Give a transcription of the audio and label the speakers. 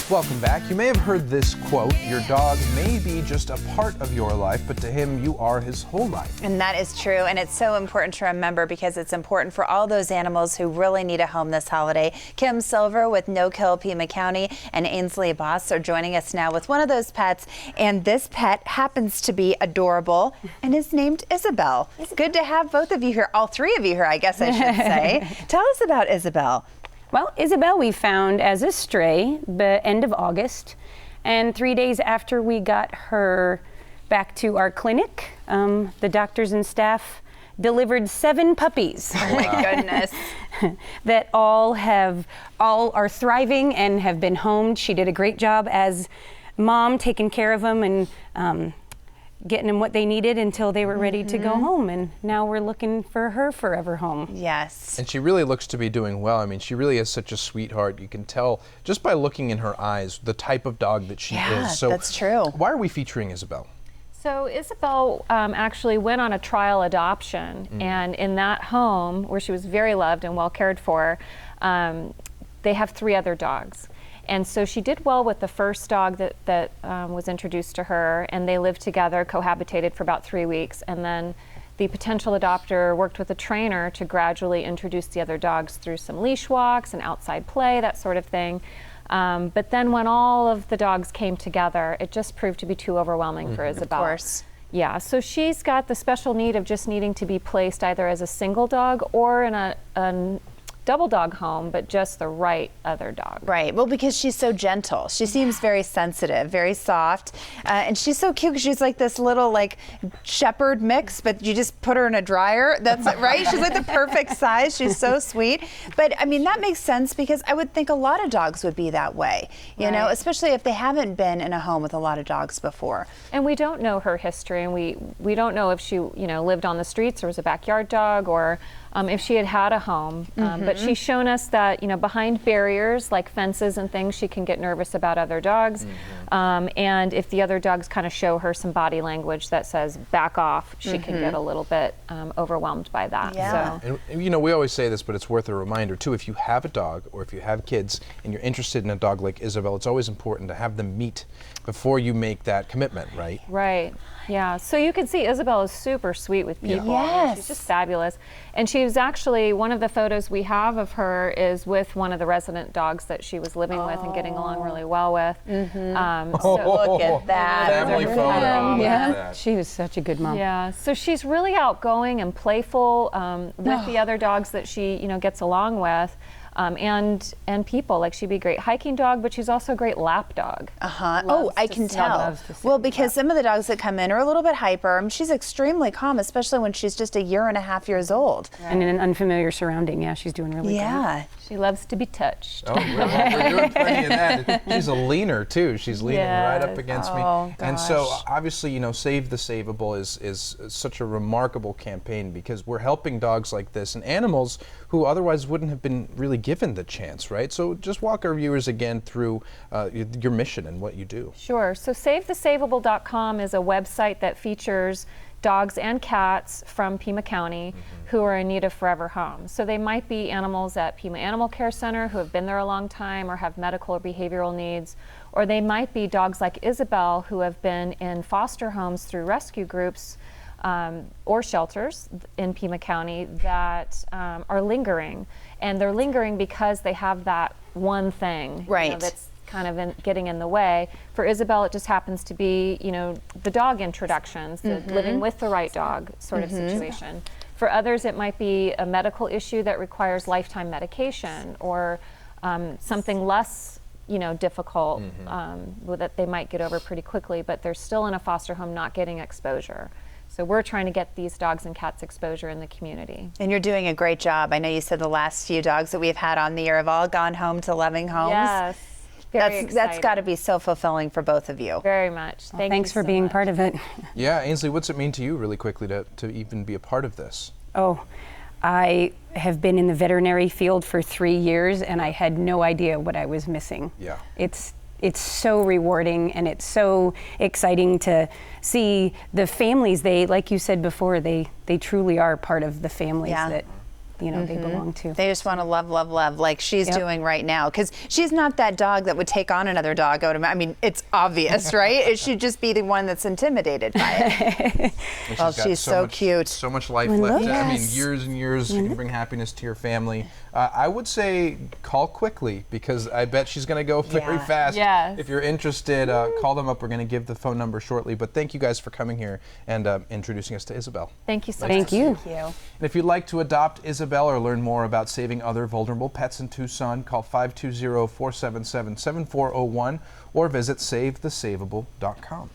Speaker 1: Welcome back. You may have heard this quote, your dog may be just a part of your life, but to him, you are his whole life.
Speaker 2: And that is true, and it's so important to remember because it's important for all those animals who really need a home this holiday. Kim Silver with No Kill Pima County and Ainsley Boss are joining us now with one of those pets, and this pet happens to be adorable and is named Isabel. Good to have both of you here, all three of you here, I guess I should say. Tell us about Isabel.
Speaker 3: Well, Isabel we found as a stray the end of August, and 3 days after we got her back to our clinic, the doctors and staff delivered 7 puppies.
Speaker 2: Oh my goodness.
Speaker 3: That all are thriving and have been homed. She did a great job as mom, taking care of them and getting them what they needed until they were ready to go home, and now we're looking for her forever home.
Speaker 2: Yes.
Speaker 1: And she really looks to be doing well. I mean, she really is such a sweetheart. You can tell just by looking in her eyes the type of dog that she is. So
Speaker 2: that's true.
Speaker 1: Why are we featuring Isabel?
Speaker 4: So Isabel actually went on a trial adoption, and in that home where she was very loved and well cared for, they have 3 other dogs. And so she did well with the first dog that was introduced to her, and they lived together, cohabitated for about 3 weeks, and then the potential adopter worked with a trainer to gradually introduce the other dogs through some leash walks and outside play, that sort of thing. But then when all of the dogs came together, it just proved to be too overwhelming for Isabel.
Speaker 2: Of course.
Speaker 4: Yeah, so she's got the special need of just needing to be placed either as a single dog or in a double dog home, but just the right other dog.
Speaker 2: Right. Well, because she's so gentle. She seems very sensitive, very soft, and she's so cute because she's like this little shepherd mix, but you just put her in a dryer. That's it, right? She's like the perfect size. She's so sweet. But I mean, that makes sense because I would think a lot of dogs would be that way, you know, especially if they haven't been in a home with a lot of dogs before.
Speaker 4: And we don't know her history, and we don't know if she, lived on the streets or was a backyard dog, or if she had a home. But she's shown us that, behind barriers like fences and things, she can get nervous about other dogs. And if the other dogs kind of show her some body language that says back off, she can get a little bit overwhelmed by that.
Speaker 2: Yeah.
Speaker 4: So.
Speaker 1: And, we always say this, but it's worth a reminder too. If you have a dog or if you have kids and you're interested in a dog like Isabel, it's always important to have them meet before you make that commitment, right?
Speaker 4: Right. Yeah. So you can see Isabel is super sweet with people.
Speaker 2: Yes.
Speaker 4: She's just fabulous. And she was actually, one of the photos we have of her is with one of the resident dogs that she was living with and getting along really well with.
Speaker 2: Look at that.
Speaker 1: Family photo.
Speaker 3: Yeah, she was such a good mom.
Speaker 4: Yeah, so she's really outgoing and playful with the other dogs that she, gets along with. And people, like she'd be a great hiking dog, but she's also a great lap dog.
Speaker 2: Oh, I can tell. Well, because some of the dogs that come in are a little bit hyper. She's extremely calm, especially when she's just 1.5 years old.
Speaker 3: And in an unfamiliar surrounding, yeah, she's doing really
Speaker 2: good.
Speaker 4: She loves to be touched.
Speaker 1: Oh, we're doing plenty of that. She's a leaner too. She's leaning right up against me. And so obviously, Save the Savable is such a remarkable campaign because we're helping dogs like this and animals who otherwise wouldn't have been really given the chance, right? So just walk our viewers again through your mission and what you do.
Speaker 4: Sure. So SaveTheSavable.com is a website that features dogs and cats from Pima County who are in need of forever homes. So they might be animals at Pima Animal Care Center who have been there a long time or have medical or behavioral needs, or they might be dogs like Isabel who have been in foster homes through rescue groups or shelters in Pima County that are lingering. And they're lingering because they have that one thing that's kind of getting in the way. For Isabel, it just happens to be, the dog introductions, the living with the right dog sort of situation. For others, it might be a medical issue that requires lifetime medication or something less, difficult that they might get over pretty quickly, but they're still in a foster home not getting exposure. So we're trying to get these dogs and cats exposure in the community.
Speaker 2: And you're doing a great job. I know you said the last few dogs that we've had on the air have all gone home to loving homes.
Speaker 4: Yes.
Speaker 2: That's got to be so fulfilling for both of you.
Speaker 4: Very much.
Speaker 3: Thanks for being part of it.
Speaker 1: Yeah, Ainsley, what's it mean to you really quickly to even be a part of this?
Speaker 3: Oh, I have been in the veterinary field for 3 years and I had no idea what I was missing.
Speaker 1: Yeah.
Speaker 3: It's so rewarding and it's so exciting to see the families. They, like you said before, they truly are part of the families that you know, they belong to.
Speaker 2: They just want to love, love, love, like she's doing right now. Because she's not that dog that would take on another dog. I mean, it's obvious, right? It should just be the one that's intimidated by it. Well, she's so cute.
Speaker 1: So much life left. I mean, years and years. She can bring happiness to your family. I would say call quickly, because I bet she's going to go very fast.
Speaker 4: Yes.
Speaker 1: If you're interested, call them up. We're going to give the phone number shortly. But thank you guys for coming here and introducing us to Isabel.
Speaker 4: Thank you so much.
Speaker 3: Thank you.
Speaker 2: Thank you.
Speaker 1: And if you'd like to adopt Isabel or learn more about saving other vulnerable pets in Tucson, call 520-477-7401 or visit SaveTheSaveable.com.